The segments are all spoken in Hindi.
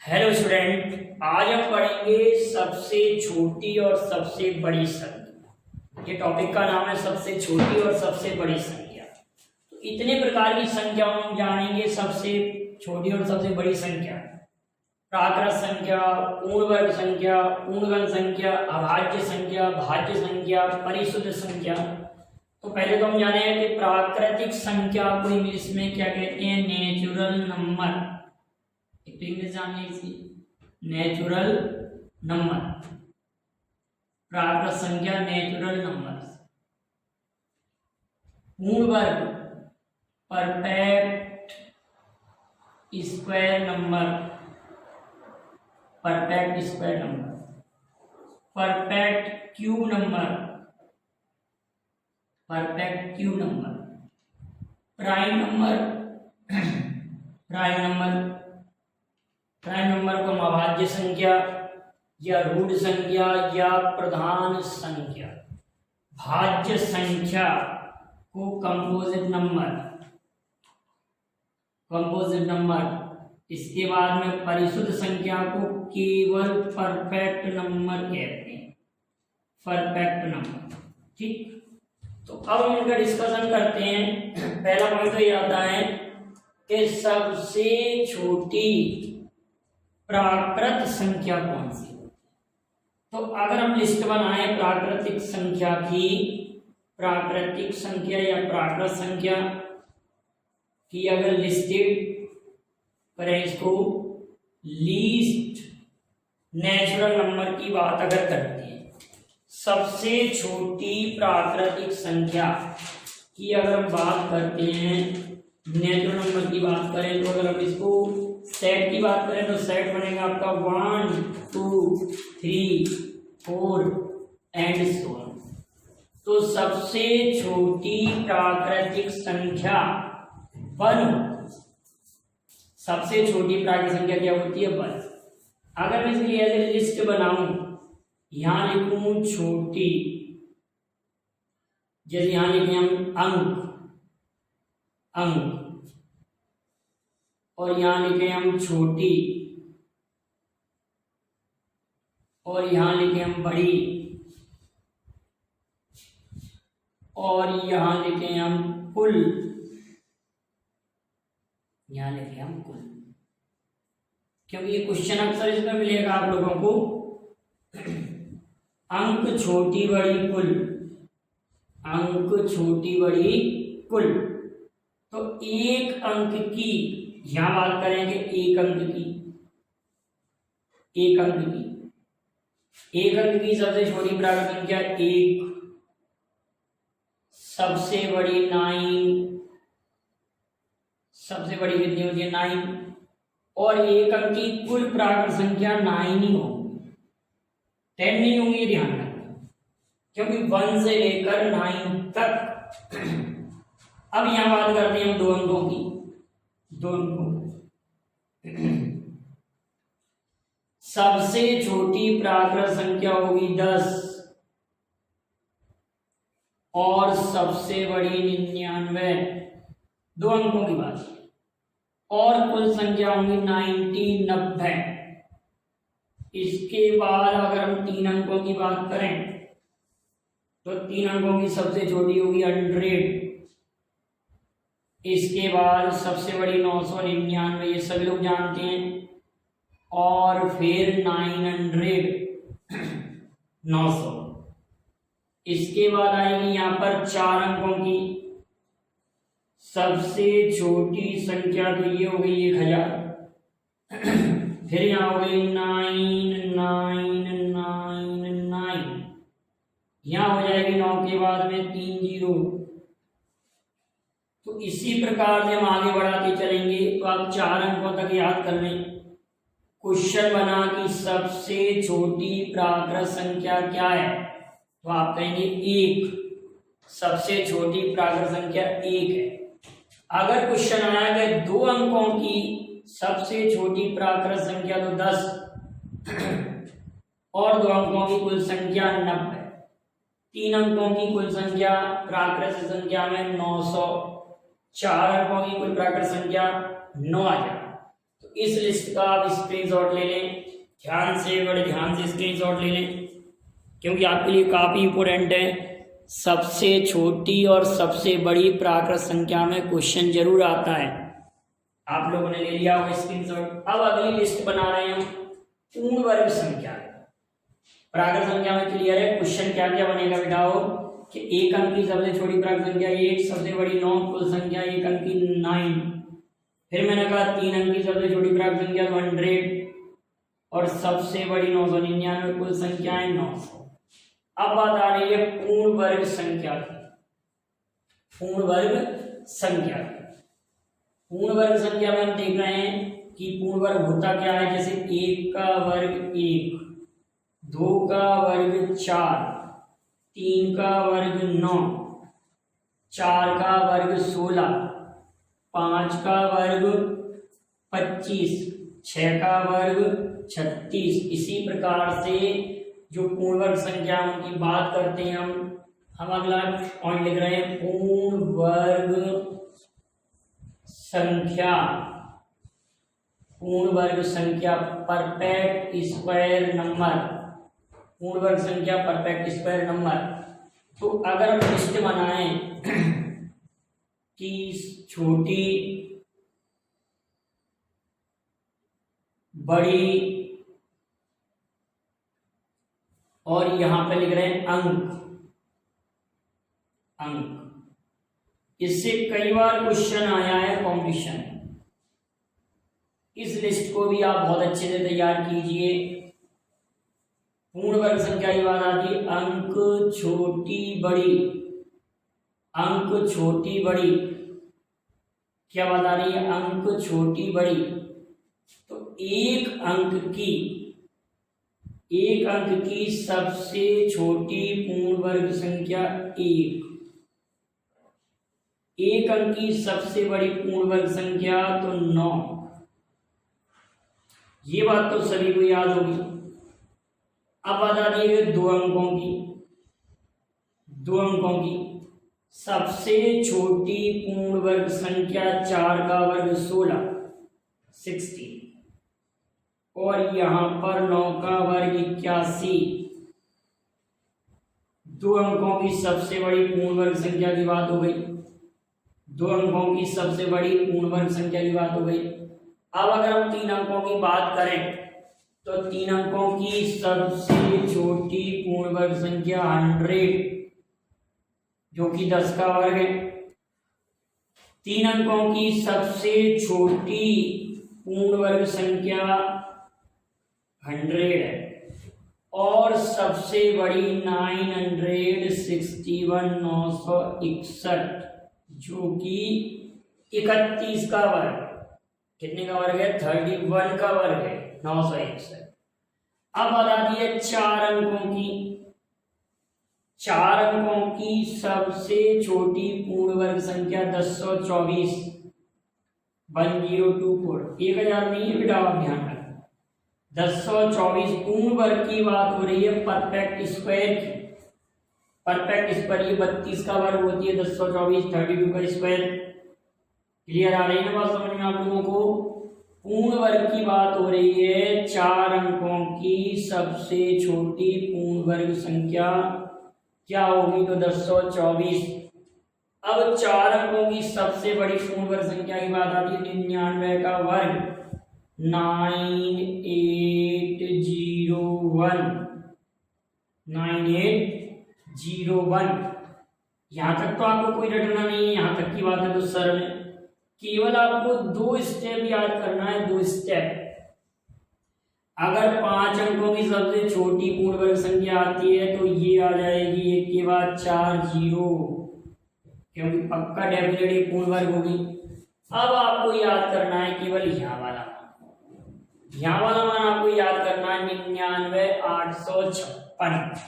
हेलो स्टूडेंट, आज हम पढ़ेंगे सबसे छोटी और सबसे बड़ी संख्या। ये टॉपिक का नाम है सबसे छोटी और सबसे बड़ी संख्या। तो इतने प्रकार की संख्याओं हम जानेंगे। सबसे छोटी और सबसे बड़ी संख्या, प्राकृत संख्या, पूर्ण वर्ग संख्या, पूर्णगण संख्या, अभाज्य संख्या, भाज्य संख्या, परिशुद्ध संख्या। तो पहले तो हम जानेंगे कि प्राकृतिक संख्या को इंग्लिश में क्या कहते हैं, नेचुरल नंबर। तो इंग्लिश जान लीजिए, नेचुरल नंबर। प्राकृत संख्या नेचुरल नंबर। पूर्ण वर्ग perfect square number, perfect square number. Perfect cube number, perfect cube number. Prime number, prime number. Prime number को अभाज्य संख्या या रूढ़ संख्या या प्रधान संख्या। भाज्य संख्या को कंपोजिट नंबर, कंपोजिट नंबर। इसके बाद में परिशुद्ध संख्या को केवल परफेक्ट नंबर कहते हैं, परफेक्ट नंबर। ठीक, तो अब हम इनका डिस्कशन करते हैं। पहला पॉइंट तो ये आता है कि सबसे छोटी प्राकृत संख्या कौन सी होती है। तो अगर हम लिस्ट बनाए प्राकृतिक संख्या की, प्राकृतिक संख्या या प्राकृत संख्या की अगर लिस्टेड करें इसको, लीस्ट नेचुरल नंबर की बात अगर करते हैं, सबसे छोटी प्राकृतिक संख्या की अगर हम बात करते हैं, नेचुरल नंबर की बात करें, तो अगर हम इसको सेट की बात करें तो सेट बनेगा आपका 1 2 3 4 एंड सो ऑन। तो सबसे छोटी प्राकृतिक संख्या 1। सबसे छोटी प्राकृतिक संख्या क्या होती है, 1। अगर मैं इसकी ऐसे लिस्ट बनाऊं, यहां लिखूं छोटी, जैसे यहां लिखे हम अंक, अंक, और यहां लिखे हम छोटी, और यहां लिखे हम बड़ी, और यहां लिखे हम कुल, यहां लिखे हम कुल। क्योंकि ये क्वेश्चन अक्सर इसमें मिलेगा आप लोगों को, अंक छोटी बड़ी कुल, अंक छोटी बड़ी कुल। तो एक अंक की, यहां बात करेंगे एक अंक की, एक अंक की, एक अंक की सबसे छोटी प्राकृतिक संख्या 1, सबसे बड़ी 9, सबसे बड़ी कितनी होती है 9, और एक अंक की कुल प्राकृतिक संख्या 9 ही होगी, 10 नहीं होंगी, ध्यान रखना, क्योंकि 1 से लेकर 9 तक। अब यहां बात करते हैं हम दो अंकों की, दो अंकों। सबसे छोटी प्राकृत संख्या होगी 10, और सबसे बड़ी 99, दो अंकों की बात, और कुल संख्या होंगी 90। इसके बाद अगर हम 3 अंकों की बात करें तो 3 अंकों की सबसे छोटी होगी 100, इसके बाद सबसे बड़ी 999, ये सभी लोग जानते हैं, और फिर 900, 900। इसके बाद आएगी यहाँ पर 4 अंकों की सबसे छोटी संख्या, तो ये हो गई 1000। फिर यहाँ हो गई 999, यहाँ हो जाएगी 9 के बाद में 3 0। तो इसी प्रकार से हम आगे बढ़ाते चलेंगे। तो आप 4 अंकों तक याद कर लें। क्वेश्चन बना कि सबसे छोटी प्राकृत संख्या क्या है, तो आप कहेंगे 1, सबसे छोटी प्राकृत संख्या 1 है। अगर क्वेश्चन आया कि 2 अंकों की सबसे छोटी प्राकृत संख्या तो 10, और 2 अंकों की कुल संख्या 90, 3 अंकों की कुल संख्या प्राकृत संख्या में 900, 4 अंकों की कुल प्राकृत संख्या 9000। तो तो इस लिस्ट का आप स्क्रीनशॉट ले लें, ध्यान से, बड़े ध्यान से स्क्रीनशॉट ले लें, क्योंकि आपके लिए काफ़ी इम्पोर्टेंट है। सबसे छोटी और सबसे बड़ी प्राकृत संख्या में क्वेश्चन जरूर आता है। आप लोगों ने ले लिया होगा स्क्रीनशॉट। अब अगली लिस्ट बना रहे हैं हम पूर्ण वर्ग संख्या। प्राकृत संख्या में क्लियर है क्वेश्चन क्या क्या बनेगा बेटाओ, कि एक अंक की सबसे छोटी प्राकृत संख्या 1, सबसे बड़ी 9, कुल संख्या एक अंक की 9। फिर मैंने कहा 3 अंक की सबसे छोटी प्राकृत संख्या 100 और सबसे बड़ी 999, कुल संख्याएं 900। अब बात आ रही है पूर्ण वर्ग संख्या की। पूर्ण वर्ग संख्या, पूर्ण वर्ग संख्या में हम देख रहे हैं कि पूर्ण वर्ग होता क्या है। जैसे 1 का वर्ग 1, 2 का वर्ग 4, 3 का वर्ग 9, 4 का वर्ग 16, 5 का वर्ग 25, 6 का वर्ग 36। इसी प्रकार से जो पूर्ण वर्ग संख्या उनकी बात करते हैं हम अगला पॉइंट लिख रहे हैं पूर्ण वर्ग संख्या। पूर्ण वर्ग संख्या परफेक्ट स्क्वायर नंबर, पूर्ण वर्ग संख्या परफेक्ट स्क्वायर नंबर। तो अगर हम लिस्ट बनाएं कि छोटी, बड़ी और यहां पे लिख रहे हैं अंक, इससे कई बार क्वेश्चन आया है कॉम्पिटिशन। इस लिस्ट को भी आप बहुत अच्छे से तैयार कीजिए। पूर्ण वर्ग संख्या की बात आती है अंक छोटी बड़ी, अंक छोटी बड़ी, क्या बात आ रही है, अंक छोटी बड़ी। तो एक अंक की सबसे छोटी पूर्ण वर्ग संख्या 1, एक अंक की सबसे बड़ी पूर्ण वर्ग संख्या तो 9। ये बात तो सभी को याद होगी। अब बता दिए 2 अंकों की सबसे छोटी पूर्ण वर्ग संख्या 4 का वर्ग 16 और यहां पर 9 का वर्ग 81। 2 अंकों की सबसे बड़ी पूर्ण वर्ग संख्या की बात हो गई, 2 अंकों की सबसे बड़ी पूर्ण वर्ग संख्या की बात हो गई। अब अगर हम 3 अंकों की बात करें तो 3 अंकों की सबसे छोटी पूर्ण वर्ग संख्या 100 जो कि 10 का वर्ग है। 3 अंकों की सबसे छोटी पूर्ण वर्ग संख्या 100 है और सबसे बड़ी 961 जो कि 31 का वर्ग, कितने का वर्ग है, 31 का वर्ग है, 961। अब बता दिए 4 अंकों की सबसे छोटी पूर्ण वर्ग संख्या 1024 1024, 1000 नहीं है बेटा, आप ध्यान रखें। 1024 पूर्ण वर्ग की बात हो रही है परफेक्ट स्क्वायर की। परफेक्ट स्क्वायर ये 32 का वर्ग होती है, 1024 32 का स्क्वायर। क्लियर आ रही है ना बात समझ में आप लोगों को। पूर्ण वर्ग की बात हो रही है 4 अंकों की सबसे छोटी पूर्ण वर्ग संख्या क्या होगी, तो 1024। अब 4 अंकों की सबसे बड़ी पूर्ण वर्ग संख्या की बात आती है 99 का वर्ग 9801। यहां तक तो आपको कोई रटना नहीं है, यहां तक की बात है तो सरल है। केवल आपको 2 स्टेप याद करना है, 2 स्टेप। अगर 5 अंकों की सबसे छोटी पूर्ण वर्ग संख्या आती है तो ये आ जाएगी 1 के बाद 4 0, क्योंकि पक्का डेफिनेटली पूर्ण वर्ग होगी। अब आपको याद करना है केवल यहाँ वाला मान आपको याद करना है 99856।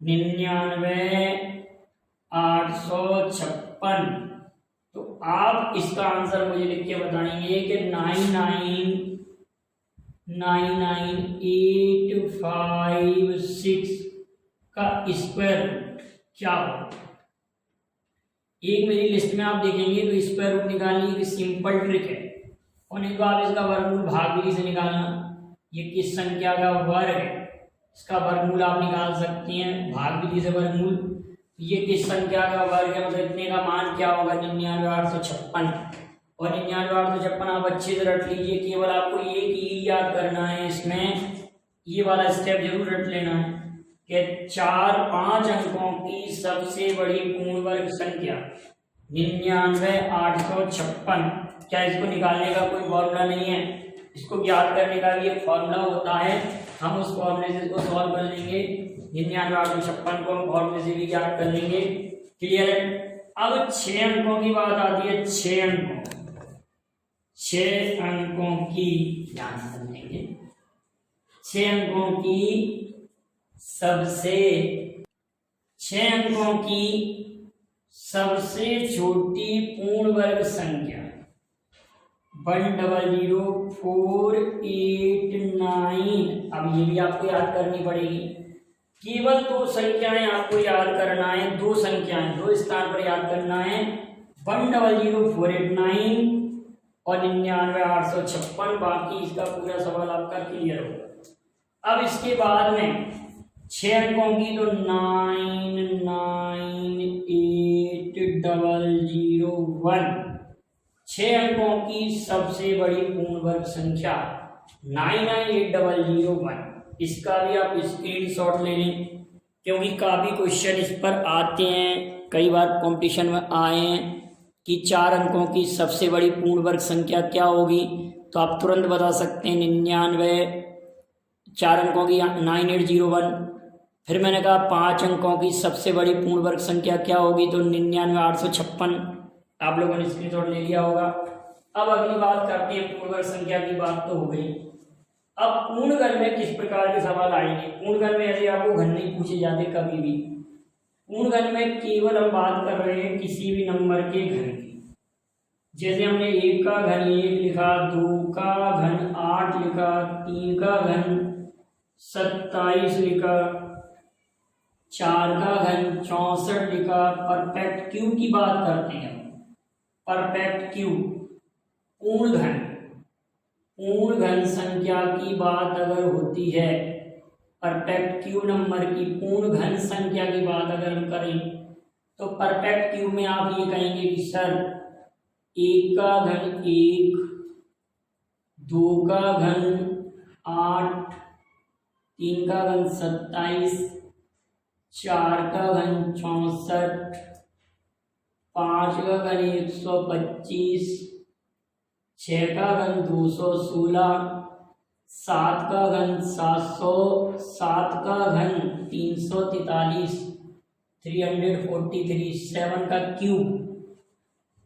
99856। तो आप इसका आंसर मुझे लिख के बताएंगे कि 99856 का स्क्वायर रूट क्या हो। एक मेरी लिस्ट में आप देखेंगे तो स्क्वायर रूट निकालने की सिंपल ट्रिक है। और नहीं तो आप इसका वर्गमूल भाग विधि से निकालना। ये किस संख्या का वर्ग है, इसका वर्गमूल आप निकाल सकते हैं भाग विधि से वर्गमूल। ये किस संख्या का वर्ग है, मतलब इतने का मान क्या होगा, 99,856। और 99,856 आप अच्छे से रट लीजिए, केवल आपको ये की याद करना है, इसमें ये वाला स्टेप जरूर रट लेना है कि 4-5 अंकों की सबसे बड़ी पूर्ण वर्ग संख्या 99,856। क्या इसको निकालने का कोई फॉर्मूला नहीं है, इसको ज्ञात करने का भी एक फॉर्मूला होता है, हम उस फॉर्मूले से इसको सॉल्व कर लेंगे। 99,856 को हम फॉर्मूले से भी ज्ञात कर लेंगे। क्लियर है। अब 6 अंकों की बात आती है, 6 अंकों की ध्यान से लेंगे। 6 अंकों की सबसे छोटी पूर्ण वर्ग संख्या 100,489। अब ये भी आपको याद करनी पड़ेगी। केवल 2 संख्याएं आपको याद करना है, 2 संख्याएं 2 स्थान पर याद करना है, 100,489 और 99,856। बाकी इसका पूरा सवाल आपका क्लियर होगा। अब इसके बाद में 6 अंकों की तो 998001। 6 अंकों की सबसे बड़ी पूर्ण वर्ग संख्या 998001। इसका भी आप स्क्रीनशॉट ले लें, क्योंकि काफ़ी क्वेश्चन इस पर आते हैं, कई बार कंपटीशन में आए हैं कि 4 अंकों की सबसे बड़ी पूर्ण वर्ग संख्या क्या होगी, तो आप तुरंत बता सकते हैं 99, 4 अंकों की 9801। फिर मैंने कहा 5 अंकों की सबसे बड़ी पूर्ण वर्ग संख्या क्या होगी, तो 99,856। आप लोगों ने स्क्रीनशॉट ले लिया होगा। अब अगली बात करते हैं, पूर्ण वर्ग संख्या की बात तो हो गई। अब पूर्णगण में किस प्रकार के सवाल आएंगे। पूर्णगण में ऐसे आपको घन नहीं पूछे जाते कभी भी। पूर्णगण में केवल हम बात कर रहे हैं किसी भी नंबर के घन की। जैसे हमने 1 का घन 1 लिखा, 2 का घन 8 लिखा, 3 का घन 27 लिखा, 4 का घन 64 लिखा। परफेक्ट क्यूब की बात करते हैं। परफेक्ट क्यूब पूर्ण घन संख्या की बात अगर होती है, परफेक्ट क्यूब नंबर की पूर्ण घन संख्या की बात अगर हम करें, तो परफेक्ट क्यूब में आप ये कहेंगे कि सर 1 का घन 1, 2 का घन 8, 3 का घन 27, 4 का घन 64, 5 का घन 125, 6 का घन 216, 7 का घन 700, 7 का घन 343, 343, 7 का क्यूब,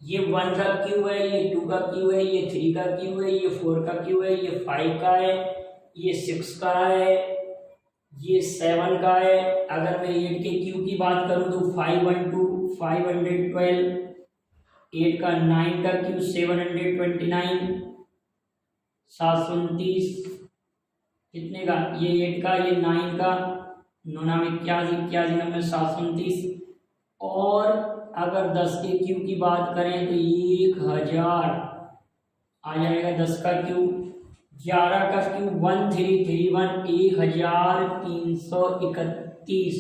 ये 1 का क्यूब है, ये 2 का क्यूब है, ये 3 का क्यूब है, ये 4 का क्यूब है, ये 5 का है, ये 6 का है, ये 7 का है। अगर मैं 8 के क्यूब की बात करूं तो 512, 512, 8 का 9 का क्यूब 729, 729 कितने का, ये 8 का, ये 9 का, 9 81, 81 9 729। और अगर 10 के क्यूब की बात करें तो 1000 आ जाएगा 10 का क्यूब। 11 का क्यूब 1331, 1331।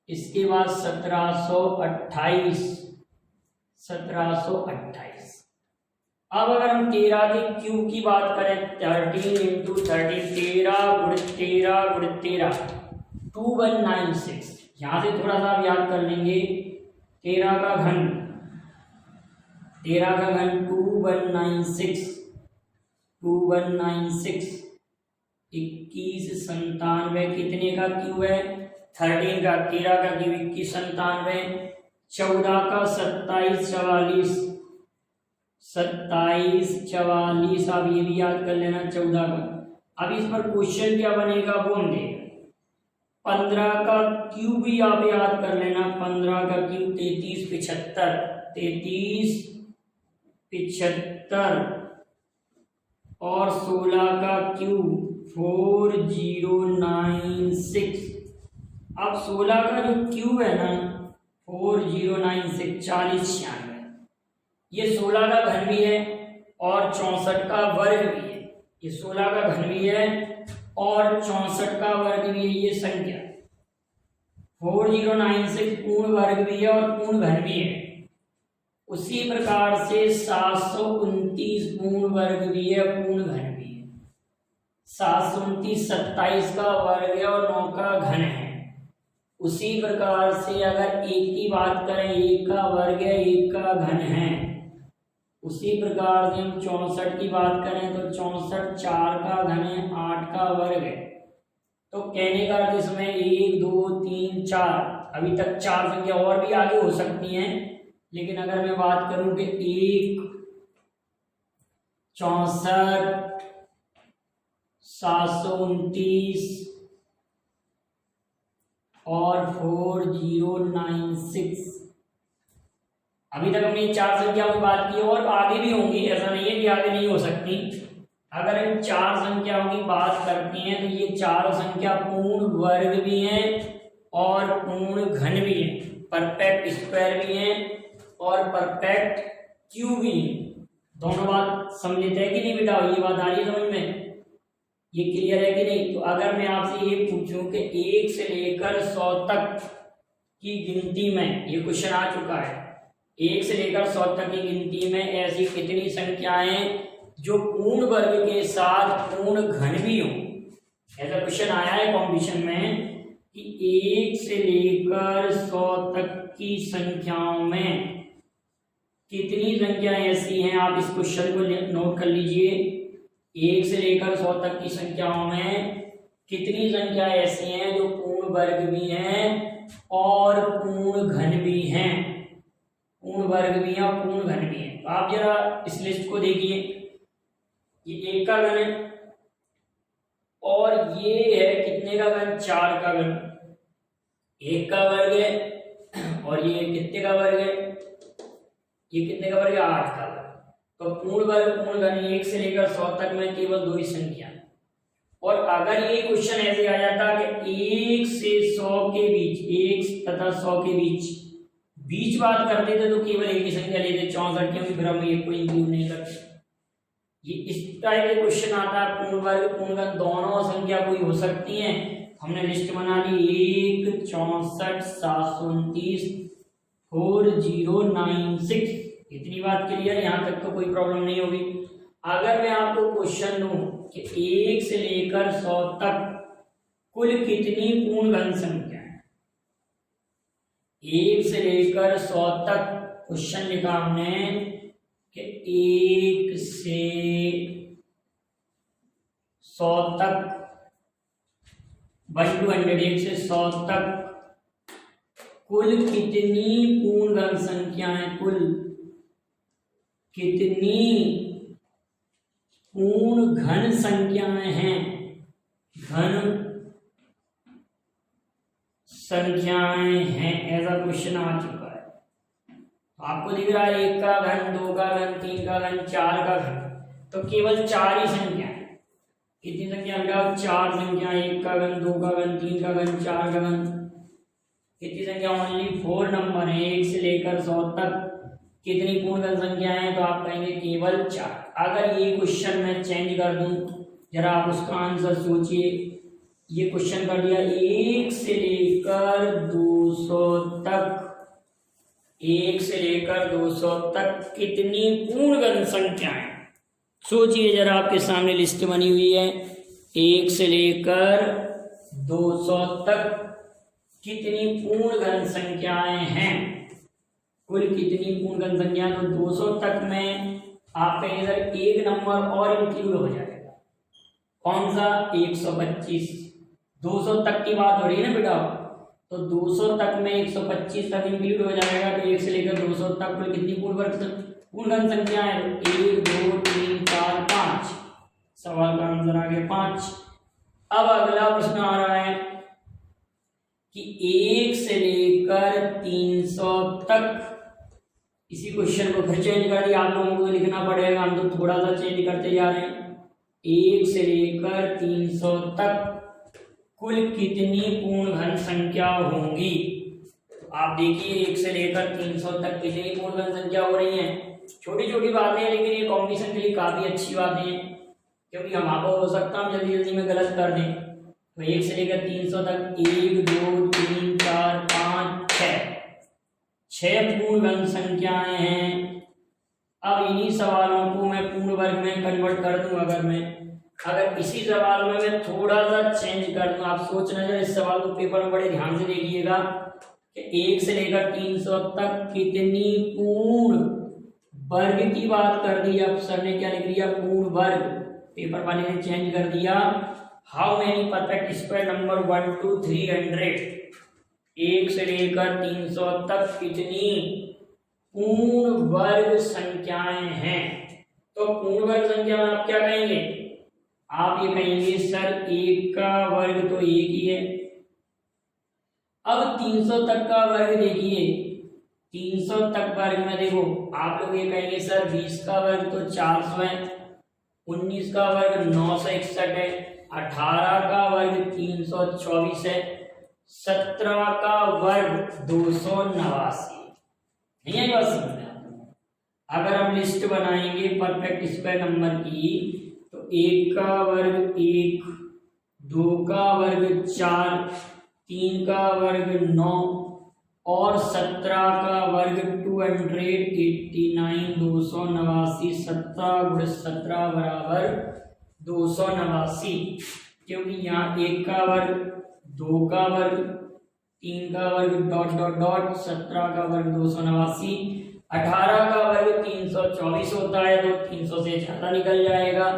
इसके बाद 1728। अब अगर हम 13 के क्यूब की बात करें, 13 × 13, 13 × 13, 2196। यहाँ से थोड़ा सा आप याद कर लेंगे। 13 का घन 2196, 2196, 2197 कितने का क्यूब है, 13 का, 13 का क्यूब 2197, 14 का 2744, 2744, आप ये भी याद कर लेना 14 का। अब इस पर क्वेश्चन क्या बनेगा वो हम देखें। 15 का क्यूब भी आप याद कर लेना, 15 का क्यूब 3375, 3375। और 16 का क्यूब 4096। अब 16 का जो क्यूब है ना 4096, 4096, ये 16 का घन भी है और 64 का वर्ग भी है। ये 16 का घन भी है और 64 का वर्ग भी है। ये संख्या 4096 पूर्ण वर्ग भी है और पूर्ण घन भी है। उसी प्रकार से 729 पूर्ण वर्ग भी है, पूर्ण घन भी है। 729 27 का वर्ग है और 9 का घन है। उसी प्रकार से अगर 1 की बात करें, 1 का वर्ग है, 1 का घन है। उसी प्रकार से हम 64 की बात करें तो 64 4 का घन है, 8 का वर्ग है। तो कहने का अर्थ इसमें 1 2 3 4, अभी तक 4 संख्या और भी आगे हो सकती हैं, लेकिन अगर मैं बात करूं कि 1 64 729 और 4096, अभी तक हमने 4 संख्याओं की बात की और आगे भी होंगी, ऐसा नहीं है कि आगे नहीं हो सकती। अगर हम 4 संख्याओं की बात करते हैं तो ये 4 संख्या पूर्ण वर्ग भी हैं और पूर्ण घन भी हैं, परफेक्ट स्क्वायर भी हैं और परफेक्ट क्यूब भी हैं। दोनों बात समझ लेते हैं कि नहीं बेटा? ये बात आ रही है समझ में? ये क्लियर है कि नहीं? तो अगर मैं आपसे ये पूछूं कि 1 से लेकर 100 तक की गिनती में, ये क्वेश्चन आ चुका है, 1 से लेकर 100 तक की गिनती में ऐसी कितनी संख्याएं जो पूर्ण वर्ग के साथ पूर्ण घन भी हों? ऐसा क्वेश्चन आया है कंपटीशन में कि 1 से लेकर 100 तक की संख्याओं में कितनी संख्याएं ऐसी हैं। आप इस क्वेश्चन को नोट कर लीजिए। 1 से लेकर 100 तक की संख्याओं में कितनी संख्या ऐसी हैं जो पूर्ण वर्ग भी हैं और पूर्ण घन भी हैं? पूर्ण वर्ग भी हैं और पूर्ण घन भी हैं। तो आप जरा इस लिस्ट को देखिए। ये 1 का घन है और ये है कितने का घन? 4 का घन। 1 का वर्ग है और ये कितने का वर्ग है? ये कितने का वर्ग है? 8 का वर्ग। तो पूर्ण वर्ग पूर्ण घन 1 से लेकर 100 तक में केवल 2 ही संख्या। और अगर ये क्वेश्चन ऐसे आ जाता कि 1 से 100 के बीच, 1 तथा 100 के बीच बात करते थे तो केवल एक ही संख्या लेते, 64, क्योंकि फिर हम एक को इंक्लूड नहीं करते। ये इस टाइप के क्वेश्चन आता है। पूर्ण वर्ग पूर्ण घन दोनों संख्या कोई हो सकती है। हमने लिस्ट बना ली 1 64 729 4096। इतनी बात क्लियर? यहाँ तक तो कोई प्रॉब्लम नहीं होगी। अगर मैं आपको क्वेश्चन दूं कि 1 से लेकर 100 तक कुल कितनी पूर्ण घन संख्या है, 1 से लेकर 100 तक क्वेश्चन लिखा हमने कि 1 से 100 तक 1 to 100, 1 से 100 तक कुल कितनी पूर्ण घन संख्याएं, कुल कितनी पूर्ण घन संख्याएं हैं, घन संख्याएं हैं, ऐसा क्वेश्चन आ चुका है। आपको दिख रहा है 1 का घन, 2 का घन, 3 का घन, 4 का घन, तो केवल 4 ही संख्या है। कितनी संख्या बेटा? 4 संख्या। 1 का घन, 2 का घन, 3 का घन, 4 का घन। कितनी संख्या? ओनली 4 नंबर है। 1 से लेकर 100 तक कितनी पूर्ण घन संख्या है? तो आप कहेंगे केवल 4। अगर ये क्वेश्चन मैं चेंज कर दूं, जरा आप उसका आंसर सोचिए। ये क्वेश्चन कर दिया 1 से लेकर 200 तक, 1 से लेकर 200 तक कितनी पूर्ण घन संख्याएं? सोचिए जरा, आपके सामने लिस्ट बनी हुई है। 1 से लेकर 200 तक कितनी पूर्ण घन संख्याएं हैं, कुल कितनी पूर्ण घन संख्या? तो 200 तक में आपका इधर एक नंबर और इंक्लूड हो जाएगा। कौन सा? 125। 200 तक की बात हो रही है ना बेटा, तो 200 तक में 125 तक इंक्लूड हो जाएगा। तो 1 से लेकर 200 तक कुल कितनी पूर्ण घन संख्या है? 1 2 3 4 5। सवाल का आंसर आ गया 5। अब अगला प्रश्न आ रहा है कि 1 से लेकर 300 तक, इसी क्वेश्चन को फिर चेंज कर दिया। आप लोगों को लिखना पड़ेगा, हम तो थोड़ा सा चेंज करते जा रहे हैं। 1 से लेकर 300 तक कुल कितनी पूर्ण घन संख्या होंगी? आप देखिए 1 से लेकर 300 तक कितनी पूर्ण घन संख्या हो रही है? छोटी छोटी बातें हैं लेकिन ये कॉम्पिटिशन के लिए काफ़ी अच्छी बातें हैं, क्योंकि हमारे हो सकता है हम जल्दी जल्दी में गलत कर दें। तो 1 से लेकर 300 तक 1 2 3 4 5 6 पूर्णगण संख्याएं हैं। अब इन्हीं सवालों को मैं पूर्ण वर्ग में कन्वर्ट कर दूं। अगर इसी सवाल में मैं थोड़ा सा चेंज कर दूं, आप सोचना जरा इस सवाल को पेपर में बड़े ध्यान से देखिएगा कि 1 से लेकर 300 तक कितनी पूर्ण वर्ग की बात कर दी। अब सर ने क्या लिख दिया, पूर्ण वर्ग। पेपर वाले ने चेंज कर दिया, how many perfect square number 1 to 300। 1 से लेकर 300 तक कितनी पूर्ण वर्ग संख्याएं हैं। तो पूर्ण वर्ग संख्या में आप क्या कहेंगे, आप ये कहेंगे सर 1 का वर्ग तो 1 ही है। अब 300 तक का वर्ग देखिए, 300 तक वर्ग में देखो आप लोग ये कहेंगे सर 20 का वर्ग तो 400 है, 19 का वर्ग 961 है, 18 का वर्ग 324 है, 17 का वर्ग 289। नहीं है बात समझ में? अगर हम लिस्ट बनाएंगे परफेक्ट स्क्वायर नंबर की तो 1 का वर्ग 1, 2 का वर्ग 4, 3 का वर्ग 9 और 17 का वर्ग 289। 289 17 × 17 बराबर 289, क्योंकि यहाँ 1 का वर्ग 2 का वर्ग 3 का वर्ग ... 17 का वर्ग 289, 18 का वर्ग 324 होता है, तो 300 से ज्यादा निकल जाएगा।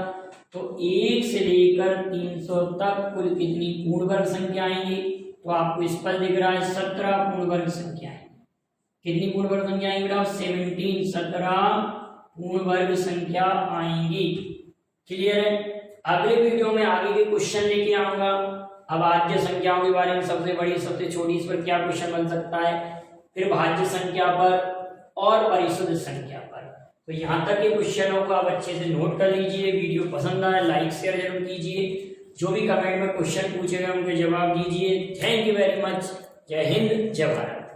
तो 1 से लेकर 300 तक कुल कितनी पूर्ण वर्ग संख्या आएंगी, तो आपको इस पर दिख रहा है 17 पूर्ण वर्ग संख्याएं। कितनी पूर्ण वर्ग संख्या आएंगी बेटा, 17 पूर्ण वर्ग संख्या आएंगी। क्लियर है? अगले वीडियो में आगे के क्वेश्चन लेके आऊंगा। अब भाज्य संख्याओं के बारे में सबसे बड़ी सबसे छोटी इस पर क्या क्वेश्चन बन सकता है, फिर भाज्य संख्या पर और परिशुद्ध संख्या पर। तो यहाँ तक के क्वेश्चनों को आप अच्छे से नोट कर लीजिए। वीडियो पसंद आए लाइक शेयर जरूर कीजिए। जो भी कमेंट में क्वेश्चन पूछेगा उनके जवाब दीजिए। Thank you very much. जय हिंद, जय भारत।